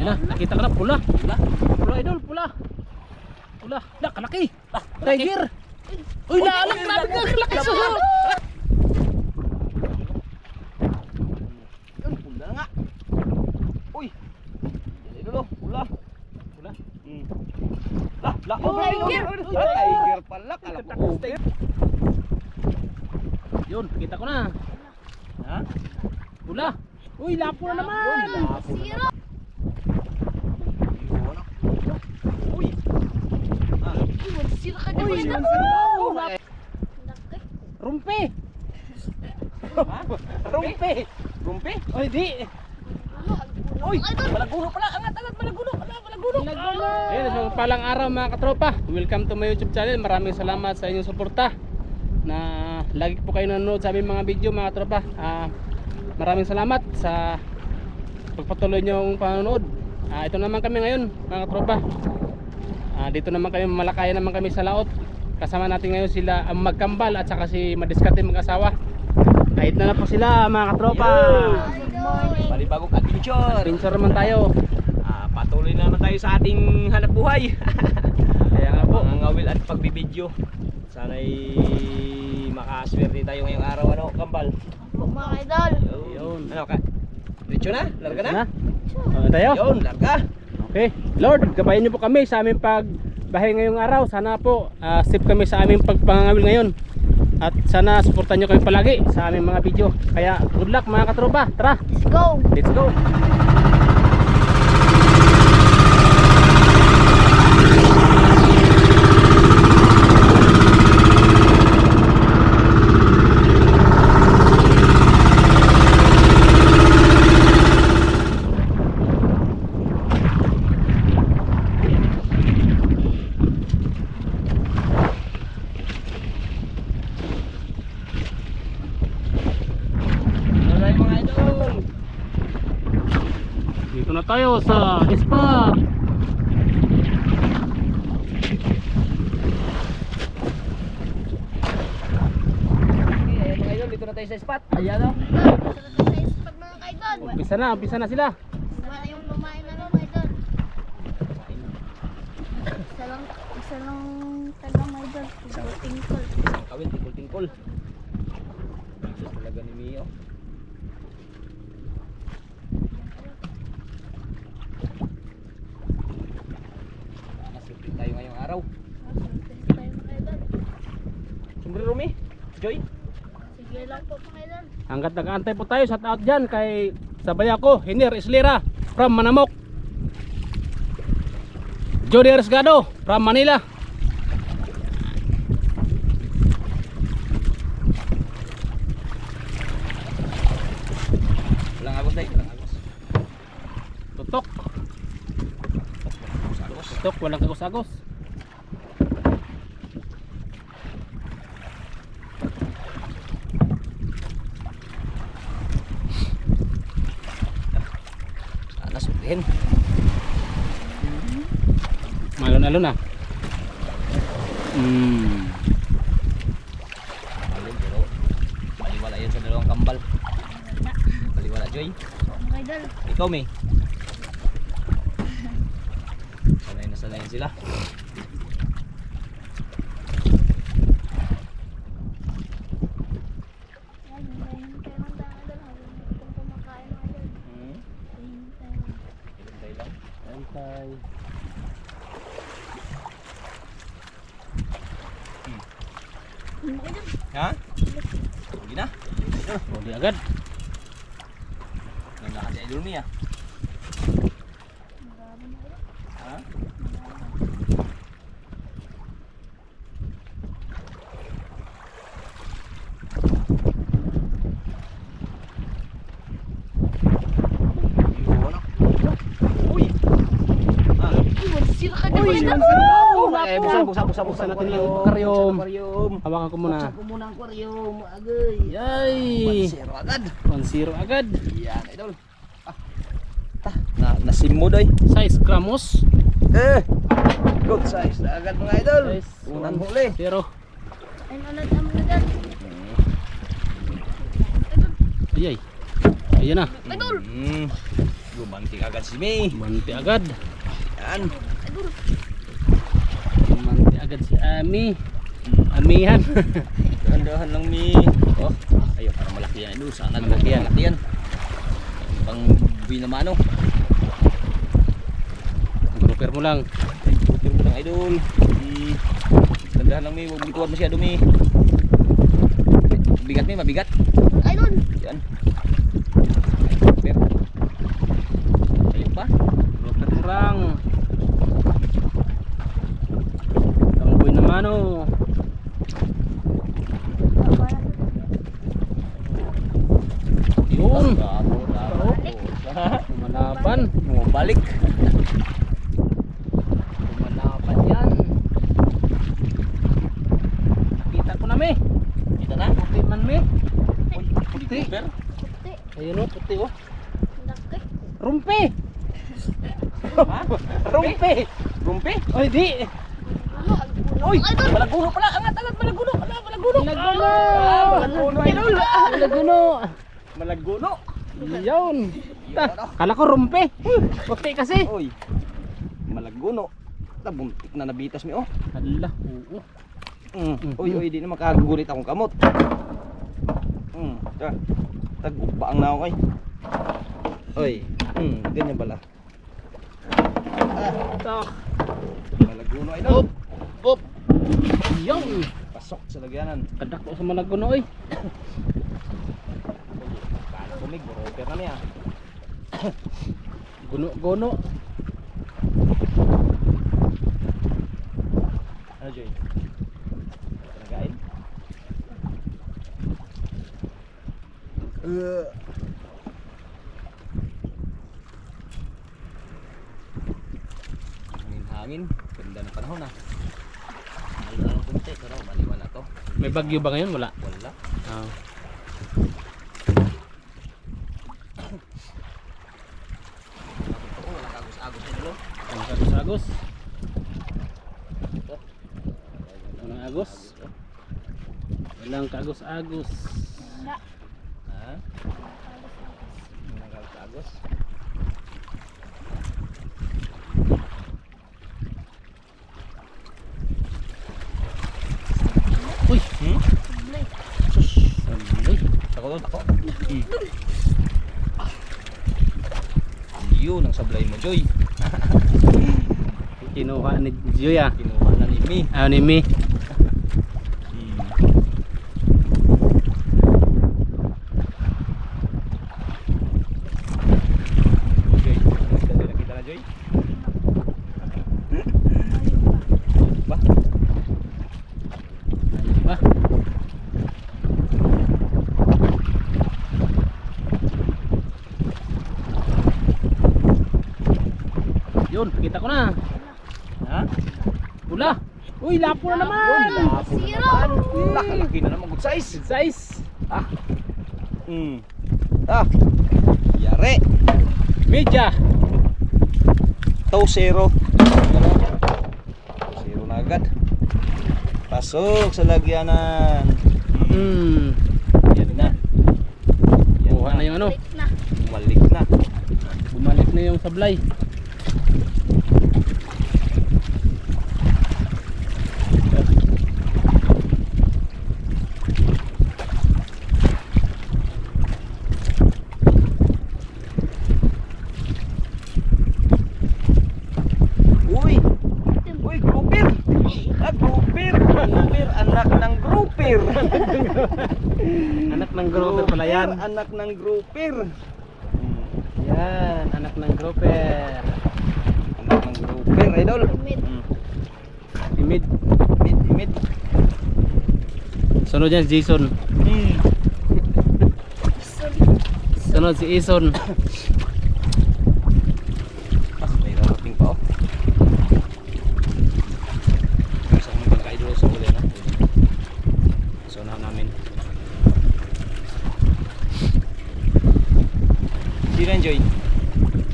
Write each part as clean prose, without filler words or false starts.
Yun na, nakita ka na, pula. Pula idol, pula. Pula, kalaki. Tiger. Uy, laalang, grabe ka, kalaki susunod. Pula nga. Uy. Dali dulu, pula. Pula. Tiger pala, kala ko. Yun, kita ko na. Ha? Pula. Uy, lapo na naman. Zero. Uy. Zero ka Uy, dyan. rumpi. Rumpi. Rumpi? Uy, di. Uy, malagulo pala. Angat, malagulo. Malagulo. Ayun, isang palang araw mga katropa. Welcome to my YouTube channel. Maraming salamat sa inyong suporta na lagi po kayo nanonood sa aming mga video mga katropa. Maraming salamat sa pagpatuloy niyong panonood. Ito naman kami ngayon mga katropa. Dito naman kami, malakayan naman kami sa laot. Kasama natin ngayon sila ang magkambal at saka si Madiskarte mag-asawa. Kahit na po sila mga katropa. Palibagong adventure. Adventure naman tayo. Patuloy na naman tayo sa ating hanap buhay. Kaya nga po, Pangangawil at pagbibideo. Sana'y makaswerte tayo ngayong araw, ano, kambal. Mga idol. Yun. Ano ka? Diretso na? Larga na? tayo. Yun, larga. Okay, Lord, gabayan niyo po kami sa aming pagbahay ngayong araw. Sana po safe kami sa aming pagpangangawil ngayon. At sana suportahan niyo kami palagi sa aming mga video. Kaya good luck mga katropa. Tara, Let's go. let's go. Dito na tayo sa spot. Okay, mga idol, dito na tayo sa spot. Ayan o. Pag mga idol. Umpisa na sila. Wala yung lumain na mga idol. Isa lang tagang idol. Tingkol. Kawin, tingkol-tingkol. Dito talaga ni Mio. Nasipin tayo ngayong araw. Tayo mga idol. Sombrero mi? Joy? Sige lang po mga idol. Hanggat nag-aantay po tayo, shout out dyan kay sabay ako, Hiner Islera from Manamok. Jody Resgado from Manila. Walang agos tayo, walang agos. Tutok. Agos. Tutok, walang agos-agos. Sana sulihin. Malon-alon na. Alin, pero baliwala yan sa dalawang kambal. Baliwala, Joy. Mga idol. Ikaw, May. Sanay na sanay sila. Ay, hintay man tayo idol. Habang kumakain mga idol. Hintay man. Hintay lang. Antay. Mga idol. Ha? Hindi na. Huli agad. Nandahan si Idol Mia. Marami mga idol. Ha? Uy! Ah. Sira ka dyan Uy, mga idol. Eh, buksan natin yung aquarium. Aquarium. Hawakan ko muna. Buksan ko muna ang aquarium. Agay. Yay! 1-0 agad. 1-0 agad. Yan, Idol. Nasim mo doy. Size gramos. Good size na agad mga idol. Size Unang huli. 0. Ayun ulit ang mga idol. Ayay. Ayan na. Idol. Gumanti agad si May. Manti agad. Yan. Manti agad si Ami. Amihan. Dahan-dahan lang May. Oh, ayun para malaki yan idol. Sana Malaki yan. malaki yan. Pang buwi naman ano. Grouper mo lang. Putol mo lang idol. Dahan-dahan lang May. Huwag bituan masyado May. Bigat May, mabigat. Idol. Yan. Pero. Ayun pa. Grouper mo lang. Tangboy naman oh. Yun. Malaban. Bumabalik. Malaban yan. Kita ko na me. Kita na. Puti man me. Uy, Puti. Super. Puti. Ayun oh, puti oh. Laki. Rumpi. Ha? Rumpi. Rumpi? Oy di. Uy. Idol. Malaguno pala. Angat, malaguno. Malaguno. Malaguno. Malaguno idol. Malaguno. Malaguno. Yun. Kala ko rumpi. Puti kasi. Uy. Malaguno. Buntik na nabitas mi oh. Hala. Oo. Uy, di na makagugulit akong kamot. Tagbaang na ako kay. Uy, ganyan pala. Tak. Malaguno ay no. Op. Yun. Pasok sa lagyanan. Kadak ko sa malaguno oy. Kala ko mig, broker na niya. Guno-guno. Ano Joy? Nagain? Hangin, ganda ng panahon ah. Halo lang kunti, pero maliwan na to. May bagyo ba ngayon? Wala. Wala. Ah. Oo, wala kagos-agos na dito. Ang agos-agos. Walang agos. Walang kagos-agos. Wala. Ha? Walang kagos-agos. Uy. Sablay. Sablay. Ako doon, ako. Yun ang sablay mo, Joy. Kinuha ni Joya. Kinuha na ni Mi. Ni Mi. Joy, nakita na Joy? Ba? Ano ba? Yun, kita ko na. Ha? Pula. Uy, lapo na naman. Lapo na Zero. naman. Nakalaki na naman. Good size. Good size. Ah. Yari. Media. 2-0. 0 na agad. Pasok sa lagyanan. Yan na. Yan Kuha na yung ano. Balik na. Bumalik na. Bumalik na yung sablay. Uy! Uy, grouper! Grouper! Grouper! Anak ng grouper! Anak ng grouper pala yan. Anak ng grouper! Yan, anak ng grouper. Anak ng grouper, idol! Mid. Timid. Imid. Sunod yan si Jason. Sunod si Ison. Mas may rarating pa oh. Isang mga ka-idol sa uli na. So na namin. Sino yan, Joy?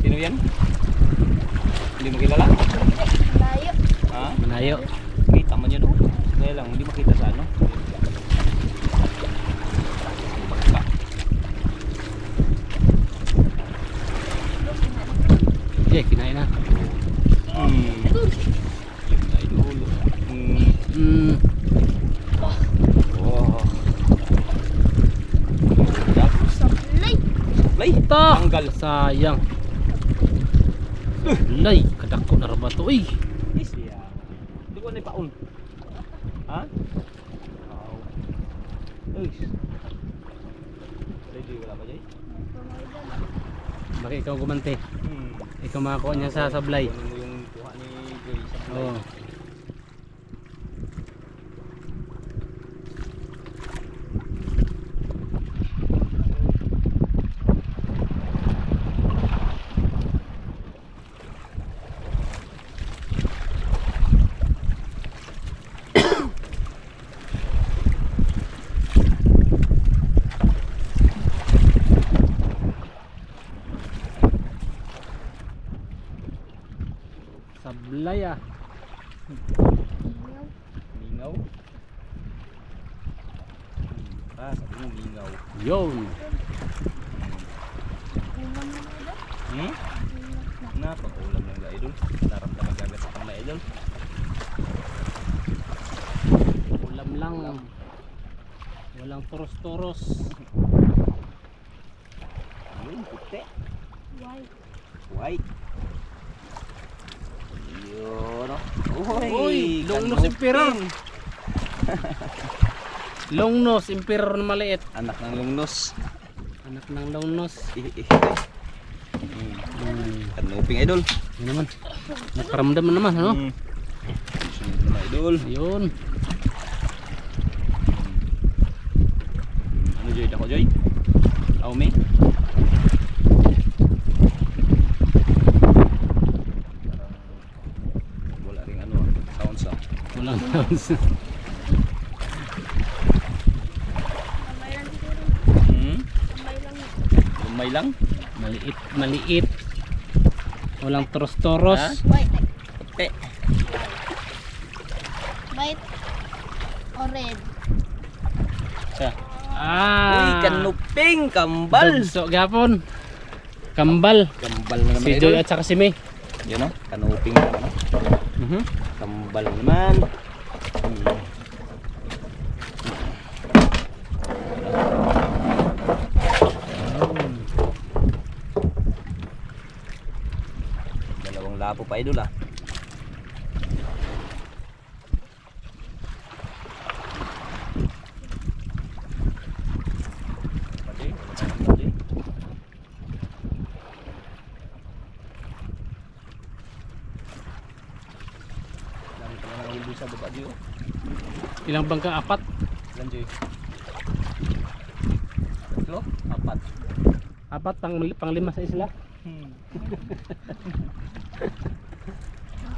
Sino yan? Hindi mo kilala? Layo. Ha? Manayo. Kita mo yun oh. Kaya lang, hindi makita sa ano. Baka. Jay, kinain na. Yun na idol. Wow. Sablay. Lay. Ito! Tanggal. Sayang. Lay, kadako na raba to. Uy! Is ya. Di ko na ipaon. Ha? Wow. Uy. Ready wala pa Jay? Baka ikaw gumante. Ikaw makakuha niya sa sablay. Kunin mo yung kuha ni Joy sa sablay. Oo. Sablay ah. Mingaw. Sabi mo mingaw. Yun. Ulam na ba? Napag-ulam lang ga idol. Sarap na magagat sa pang idol. Ulam lang. Walang toros-toros. Yun, puti. White. White. Yun, no? Uy, long nose emperor. Long nose emperor na maliit. Anak ng lungnos. Anak ng long nose. Kanuping idol. Yun naman. Nakaramdam na naman, ano? Sunod na idol. Yun. Ano Joy? Dako Joy? Aume? Wala ring ano sound sa. Walang sounds. Tambay lang siguro. Tambay lang. Lumay lang. Maliit, maliit. Walang toros-toros. Ha? White. Puti. White. Or red. Siya. Ah. Uy, kanuping kambal. Dugso gapon. Kambal. Kambal na naman Si idol. Joy at saka si May. Yun no? Kanuping na naman. Kambal naman. Dalawang lapo pa idol ah. Pati, pati. Dami pa na nahulog sa baba diyo. Ilang bangka? Apat. Ilan Joy? Tatlo? Apat. Apat pang lima sa isla. Ang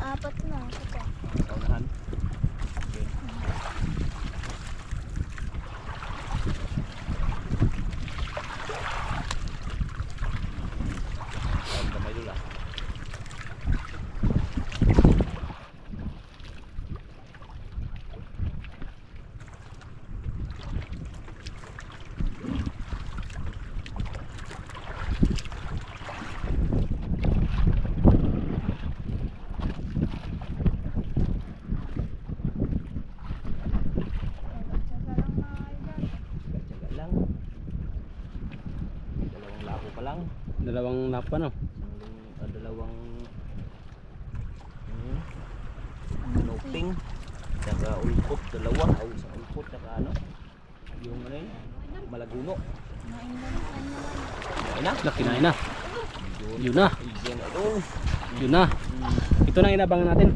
apat na. Ito pa. Sa unahan. Okay. Saan kamay dula? Tsaga lang. Dalawang lapo pa lang. Dalawang lapa no. Dalawang noping. Tsaka ulpot. Dalawa. Isang ulpot. Tsaka ano? Yung ano yun? Malaguno. Ayun na. Laki na ina. Yun na. Ayun na ito. Yun na. Ito na inabangan natin.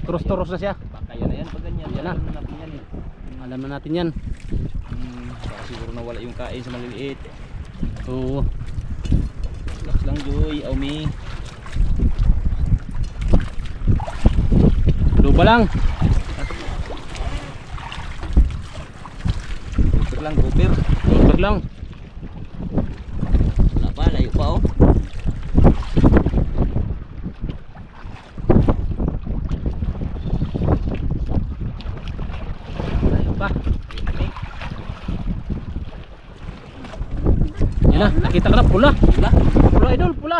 Toros-toros na siya. Baka yan na yan. Pag ganyan. Yan na. Alam na natin yan eh. Alam na natin yan. Baka siguro nawala yung kain sa maliliit. Oo. Relax lang Joy. Aumi. Luba lang. Grouper lang. Grouper. Luba lang. Wala pa. Layo pa oh. Layo pa. Yan na. Nakita ka na. Pula. Wala. Pula idol. Pula.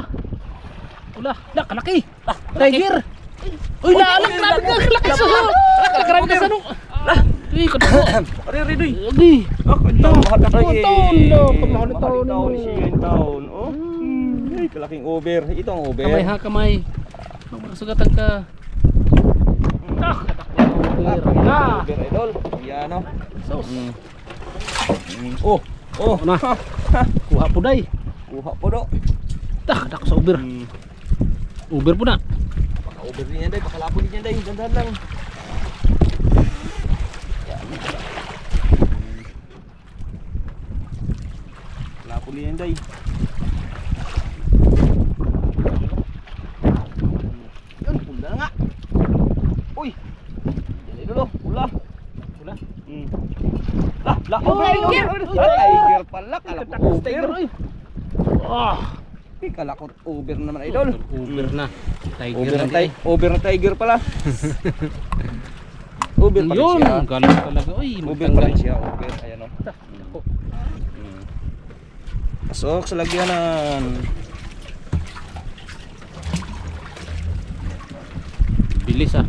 Wala, kalaki. Tiger. Uy, lalang, grabe ka, kalaki sa ano. Grabe ka sa ano. Uy, kadako. Ari, Ridoy. Agi. Ako, taon, mahal na tayo. Taon, no. Pagmahal na taon. Mahal na siya yung taon. Oh. Ay, kalaking over. Ito ang over. Kamay ha, kamay. Magpakasugatan ka. Over, idol. Yan, oh. Sos. Oh, oh. Na. Kuha po day. Kuha po do. Kadako sa uber. Uber po na. Baka over din yan, day. Baka lapo din yan, day. Dandahan lang. Yan. Lapo din yan, day. Yun, pula na nga. Uy. Yan, idol, oh. Pula. Wala. Tiger pala, kalakot Tiger, over. oy. Ah, Kalakot over naman, idol. Uber na. Tiger Over na, na. over na tiger pala. Over pa rin Yun, siya. galing talaga. Uy, Over pa rin siya, over. Ayan, o. Ako. Pasok sa lagyanan. Bilis ah.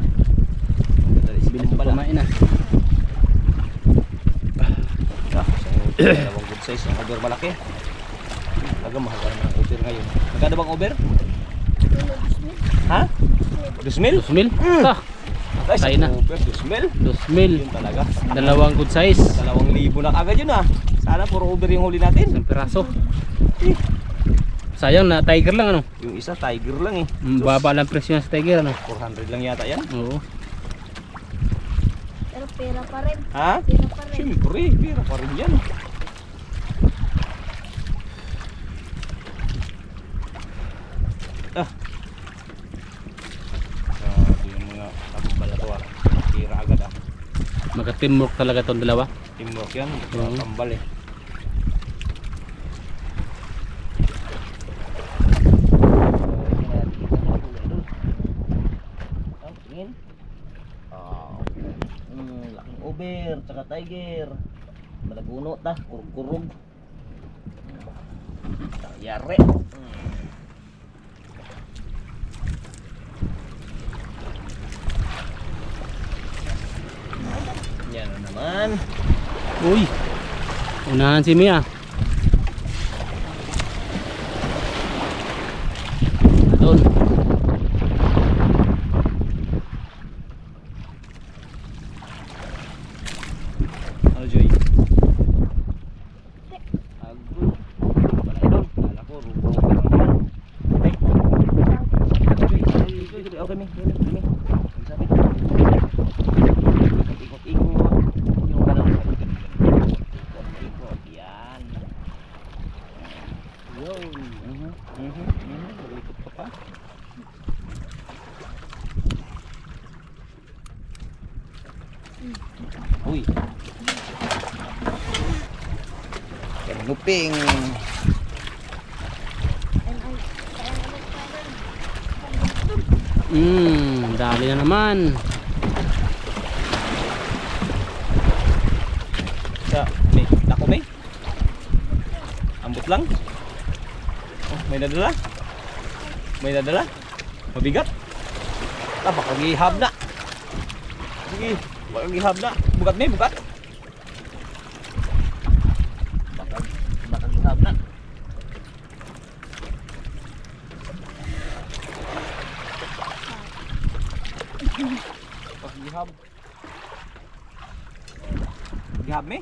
Bilis pa kumain ah. Dalawang good size yung over malaki. Talaga mahal ka ng over ngayon. Magkano bang over? Ha? 2,000? 2,000? Ah, Guys, tayo na. over 2,000? 2,000. Yun talaga. Dalawang good size. 2,000 na kagad yun ah. Sana puro over yung huli natin. Isang piraso. Sayang na tiger lang ano. Yung isa tiger lang eh. Baba lang presyo yan sa tiger ano. 400 lang yata yan. Oo. Pero pera pa rin. Ha? Pera pa rin. Siyempre, pira pa rin yan. Grabe yung mga tambal na to ah. Pira agad ah. Magka-teamwork talaga itong dalawa. Teamwork yan. Oo. Tambal eh. Tingin. Laking over, tsaka tiger. Malaguno ta, kurug-kurug. Yare. Yan na naman. Uy. Unahan si Mia. Doon. Ano, Joy? Agro. Wala idol. Kala ko, rubo ka lang naman. Ay. Joy. Okay, May. May. Sabi. Ikot-ikot. Yung kanan. Ikot. Yan. Yun. Malikot ka pa. Uy. Kanuping. Dali na naman. Sa, may dako may? Ambot lang? Oh, may nadala? May nadala? Mabigat? Baka gihab na. Sige, baka gihab na. Bugat may, bugat. Baka gihab na. Baka gihab. Gihab may?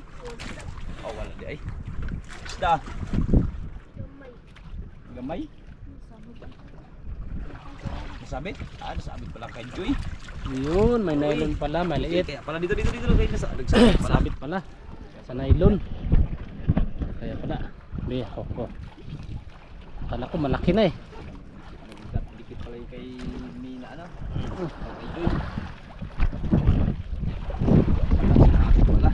Oh, wala di ay. Isda. Gamay. Nasabit? Nasabit pala kay Joy. Yun, may nylon pala, maliit. Kaya pala dito kayo nasabit pala. Sabit pala. Sa nylon. Kaya pala. Be, ako. Akala ko malaki na eh. Dikit pala yung kay Nina ano? Kay Joy. Wala.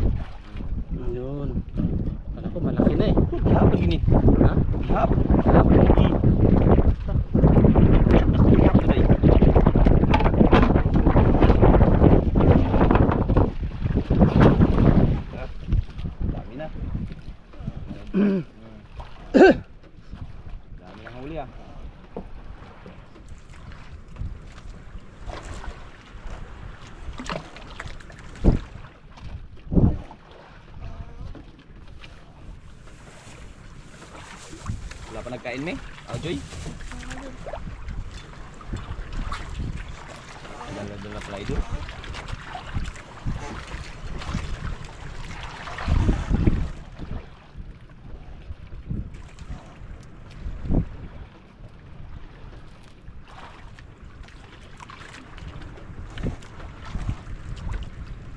Yun. Akala ko malaki na eh. Gihap lagi ni. Ha? Gihap. Sarap. Gihap na day. Dami na. Dami na huli ah. kain me? Oh, Joy. Dala-dala pala idol.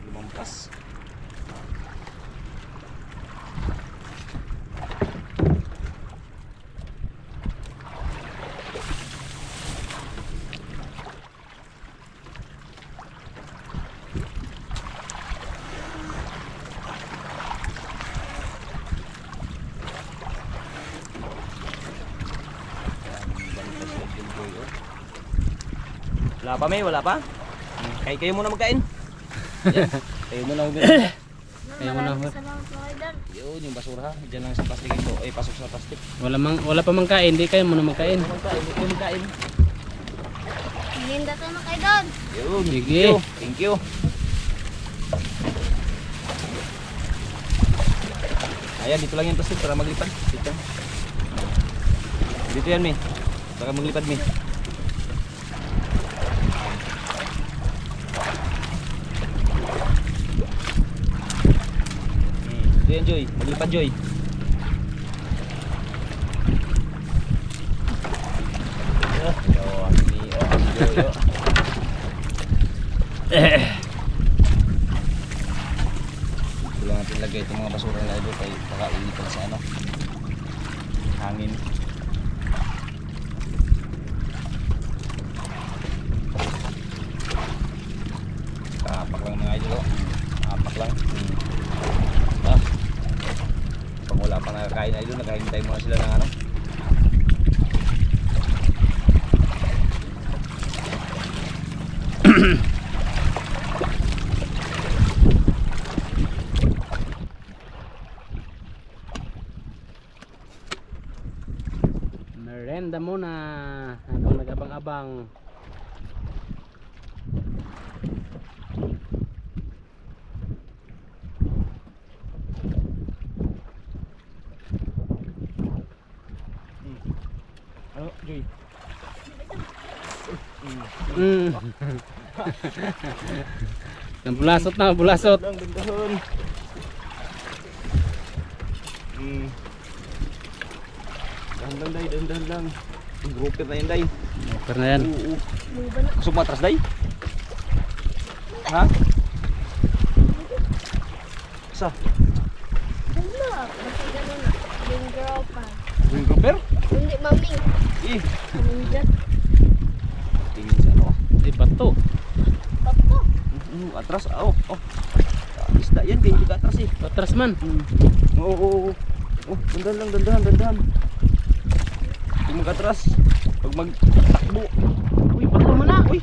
Lumampas. Wala pa may, wala pa? Kayo muna magkain. Yan. Kayo muna magkain. Ayaw mo na, Maraming Hur. salamat mga idol. Yun, yung basura. Diyan lang sa plastic ito. Ay, pasok sa plastic. Wala pa mang kain, di kayo muna magkain. Magkain, ito yung magkain. Maganda tayo mga idol. Yun, Sige. thank you. Ayan, dito lang yung plastic para maglipad. Dito. Dito yan, May. Para maglipad, May. Dito yan, Joy. Maglipad, Joy. Joy, Ito lang natin lagay itong mga basura na ito kay kakainitan sa ano, hangin. Apak lang mga idol. Apak lang. Ah. Pag wala pa nakakain na idol, naghahintay muna sila ng ano. Merenda muna habang nag-abang-abang. Ano, Joy? Bulasot na, bulasot. Dandahan. Dandahan, day, dandahan lang. Grouper na yun, day. Okay na yan. Oo. Luba na. Kusog matras, day. Ha? Sa? Wala. Basta ganun na. Yung girl pa. Yung grouper? Hindi, maming. Eh. Ninja. Tingin sa ano. Di ba to? Papo. Atras, oh. Isda yan, kaya hindi ka atras eh. Patras man. Oo. Oh, dandahan lang, dandahan. Hindi mag-atras. Pag magtakbo. Uy, patro mo na. Uy.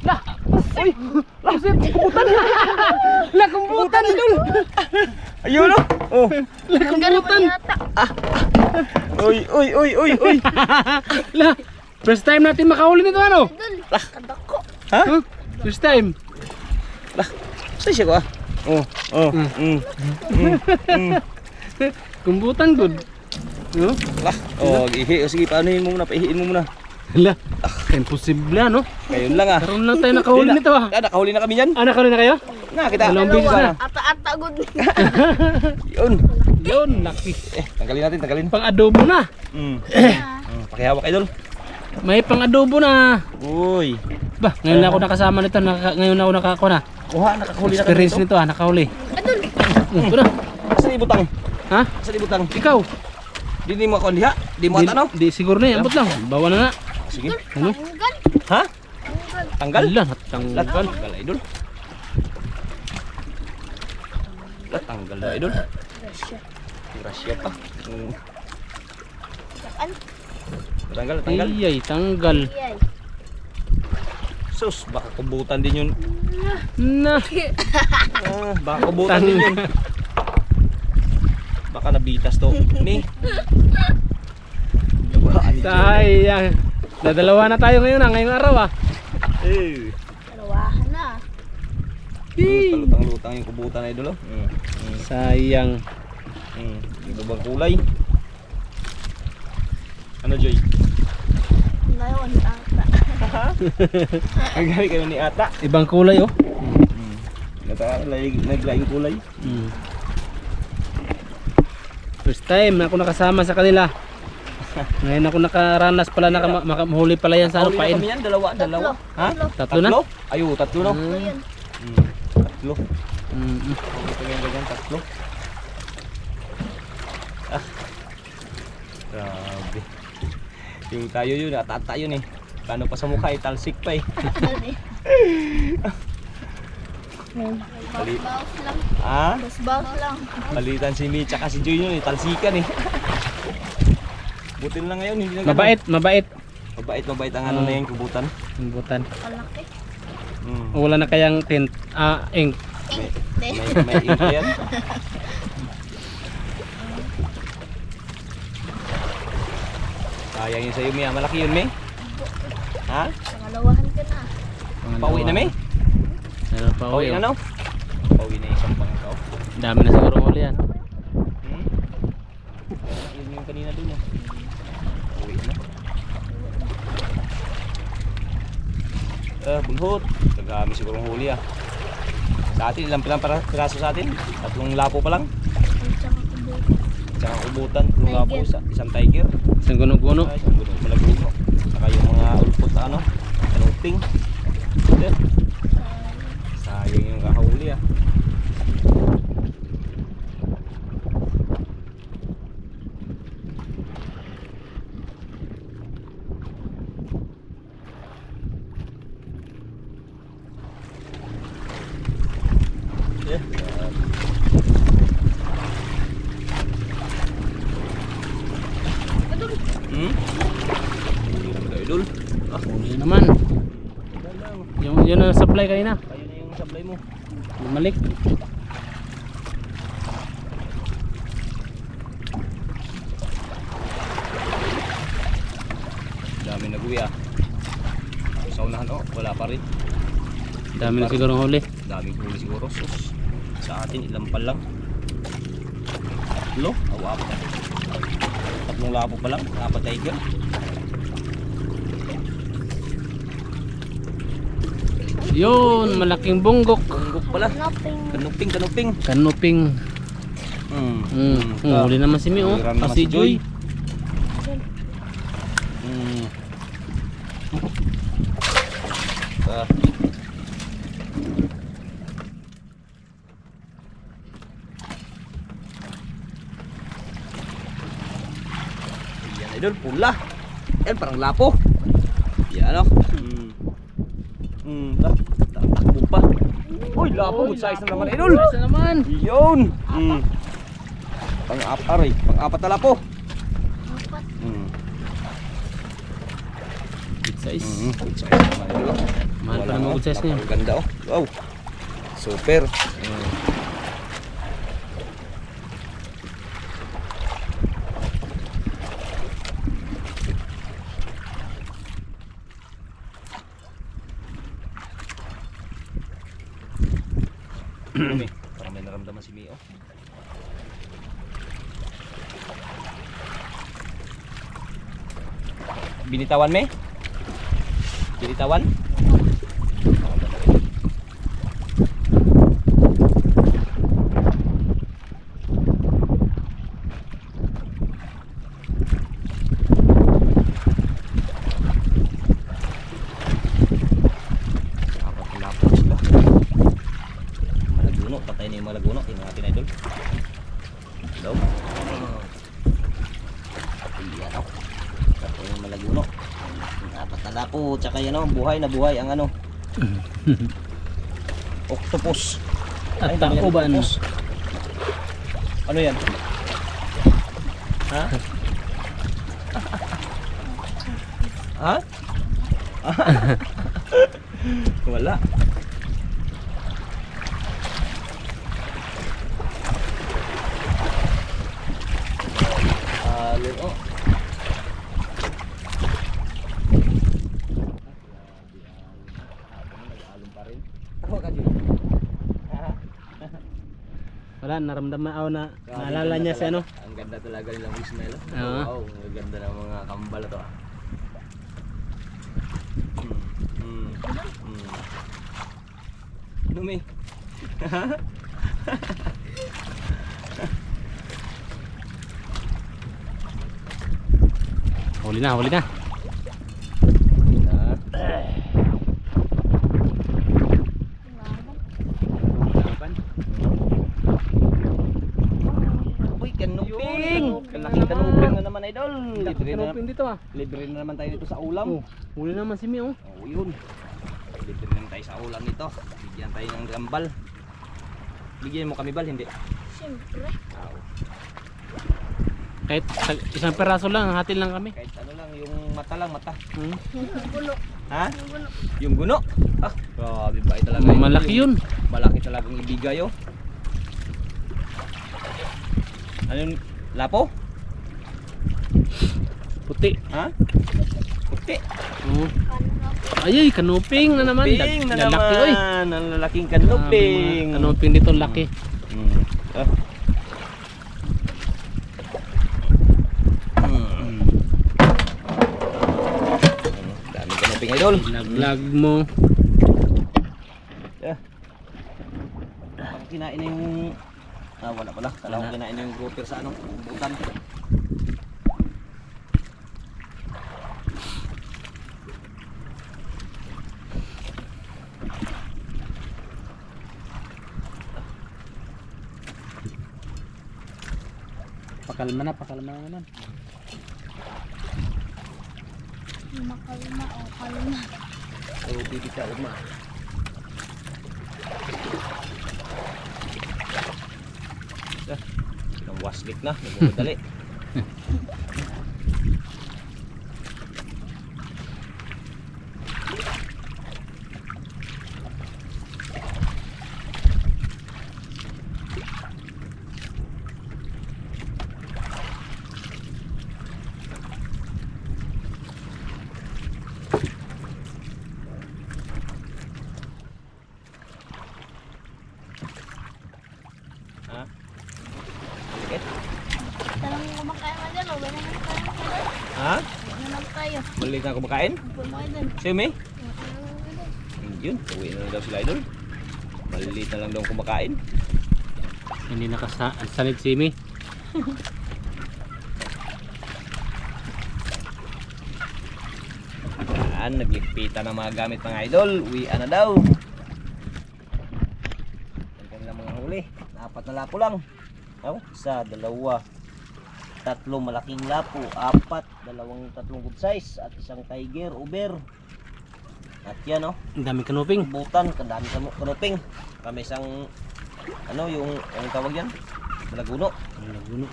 Lah. Uy. Lasip. Kumputan. Lah, kumputan idol. Ayun oh. Oh. Lah, kumputan. Uy. Lah. First time natin makahuli nito ano? Idol. Kadako. Ha? Huh? First time. Lah. Saan siya ko ah? Oh. Kumputan good. No? Lah. Oh, ihi. Sige, paanohin mo muna. Paihiin mo muna. Lah. Imposible ano? Ayun lang ah. Karoon lang tayo nakahuli nito ah. Nakahuli na kami yan. Ah, nakahuli na kayo? Na, kita. Dalawang bisis na. Ata-ata good. Yun. Yun, lucky. Tanggalin. Pang adobo na. Pakihawak idol. May pang adobo na. Uy. Ba, ngayon na ako nakasama nito. Ngayon na ako nakako na. Kuha, nakakahuli na kami Experience dito. nito ah, nakahuli. Idol. Ito na. Saan ibutang? Ha? Saan ibutang? Ikaw? Di mo ako liha? Di mo ano? Di siguro na, abot lang. Bawa na na. Sige. Ano? Tanggal. Ha? Tanggal. Tanggal? Ala, natanggal. Tanggal idol. Tanggal na idol. Rasya. Rasya pa. Saan? Tanggal. Iyay, tanggal. Iyay. Sus, baka kubutan din yun. Na. Baka kubutan din yun. Baka nabitas to. Ni. Sayang. Dadalawa na tayo ngayon ah, ngayong araw ah. Dalawahan na. Palutang-lutang yung kubutan na idol. Sayang. Iba bang kulay? Ano, Joy? Ngayon, ata. Ang galing kayo ni Ata. Ibang kulay oh. Naglaing kulay. First time na ako nakasama sa kanila. Ngayon ako nakaranas pala makamahuli pala yan sa ano, Huli na pain. kami yan, dalawa. Ha? Tatlo na? Ayo, tatlo no? Ayun. Tatlo. Mm. Ito yung ganyan, tatlo. Ah. Grabe. Yung tayo yun, atata yun eh. Paano pa sa mukha, talsik pa eh. Bawas lang. Ah? Bawas lang. Palitan si Mi tsaka si Joy yun eh, talsikan eh. Butil na ngayon, hindi na ganun. Mabait. Mabait ang ano na yung kubutan. Butan. Kalaki. Wala na kayang tint, ink. May ink yan. Sayang yun sa'yo, Mia. Malaki yun, Mi. Ha? Pangalawahan ka na. Pauwi na, Mi? Meron pa Pauwi uwi. na, no? Pauwi na isang pangkaw. Dami na siguro huli yan. Yun yung kanina dun yan. Pauwi na. Bulhot. Nagami siguro huli ah. Sa atin, ilang piraso sa atin? 3 lapo pa lang. Ang tsaka kubo. Tsaka ubutan, 3 lapo, isang tiger. Isang guno-guno. Isang guno, malaguno. Saka yung mga ulpot na ano, kanuping. Yan. Sayang yung kahuli ah. Yeah. Hindi naman idol. Huli naman. Yun ang supply kanina. Ayun na yung supply mo. Bumalik. Dami nag-uwi ah. Sa unahan oh, wala pa rin. Dami na siguro huli. Daming huli siguro. Sus. Sa atin ilang pa lang. 3. Awap. 3 lapo pa lang. 4 tiger. Yun, malaking bunggok. Bunggok pala. Nothing. Kanuping. Kanuping. Huli naman si Mi oh. Huliran naman Si si Joy. Ah. Yan idol, pula. Yan parang lapo. Yan oh. Takbo pa. Uy, lapo, good size na naman idol. Size na naman. Yun. Pang-apat na lapo. Apat. Big size. Good size naman idol. Mahal pa naman good size niya. Ganda oh. Wow. Super. Parang may naramdaman si Mio. Binitawan me? Binitawan? Patay na yung malaguno. Tingnan natin idol. Hello. Yan o. Patay yung malaguno. Apat na lapo. Tsaka yan o. Buhay na buhay ang ano. Octopus. At Ay, hindi yan takuban. octopus. Ano yan? Ha? Ha? Wala. Oh. Wala, naramdaman ako na naalala niya si ano. ganda talaga nilang Ismail. Oo. Wow, ang ganda ng mga kambal na to. Dumi. Huli na, huli na. Uy, kanuping! Kalaking kanuping na naman, idol. Kanuping dito ah. Libre na naman tayo dito sa ulam. Oh, huli naman si Mi oh. Oo, yun. Libre na tayo sa ulam nito. Bigyan tayo ng gambal. Bigyan mo kami bal, hindi? Siyempre. Kahit isang peraso lang, hatin lang kami. Kahit ano lang, yung mata lang, mata. Hmm. Yung gulo. Ha? Yung gulo. Yung guno? Ah, grabe ba talaga. Malaki yun. Malaki talagang ibigay, oh. Ano yun? Lapo? Puti. Ha? Puti. Oh. Ay, kanuping na naman. Kanuping na Lalaki, oy. naman. Ang lalaking kanuping. Kanuping dito, laki. Ah. Dami kanuping, idol. Laglag mo. Baka kinain na yung... Ah, wala pala. Kala ko kinain na yung grouper sa ano, butan. Pakalma na naman. Makalma o kalma. So, bibig ka uma. Ang waslik na, nagmamadali. Ha? Sige. Tanong mo kumakain mo dyan o ba naman tayo? Ha? Ba naman tayo? Maliit na kumakain? Upo mo kayo dun. Siya may? Upo mo kayo dun. Yun, uwi na lang daw sila, idol. Maliit na lang daw kumakain. Hindi nakasanid si Mi. Yan, nagligpitan ng mga gamit mga idol. Uwian na daw. Ang kanilang mga huli. 4 na lapo lang. Oh, 1, 2, 3 malaking lapo. 4, 2 tatlong good size. At isang tiger, uber. At yan, oh. Ang dami kanuping. Butan, kandami sa kanuping. Kami isang, ano, yung, anong tawag yan? Malaguno. Laguno.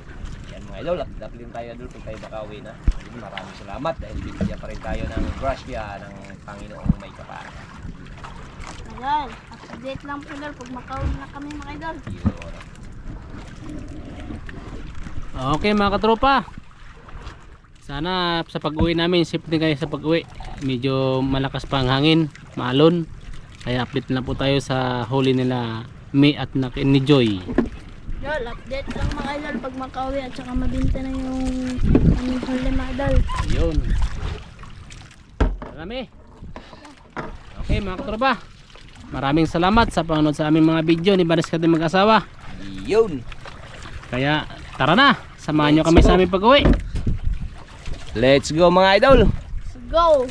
Yan mga idol, at dapat tayo idol kung tayo makauwi na. Yun, maraming salamat dahil binigyan pa rin tayo ng grasya ng Panginoong may kapal. Idol, update lang po idol pag makauwi na kami mga idol. Yun. Okay mga katropa. Sana sa pag-uwi namin, safe din kayo sa pag-uwi. Medyo malakas pa ang hangin, maalon. Kaya update na po tayo sa huli nila Mi at ni Joy. Idol, update lang mga idol pag makauwi at saka mabinta na yung aming huli mga idol. Yun. Marami. Okay mga katropa. Maraming salamat sa panonood sa aming mga video ni Baris Kati Mag-asawa. Yun. Kaya tara na, samahan nyo kami sa aming pag-uwi. Let's go mga idol. Let's go!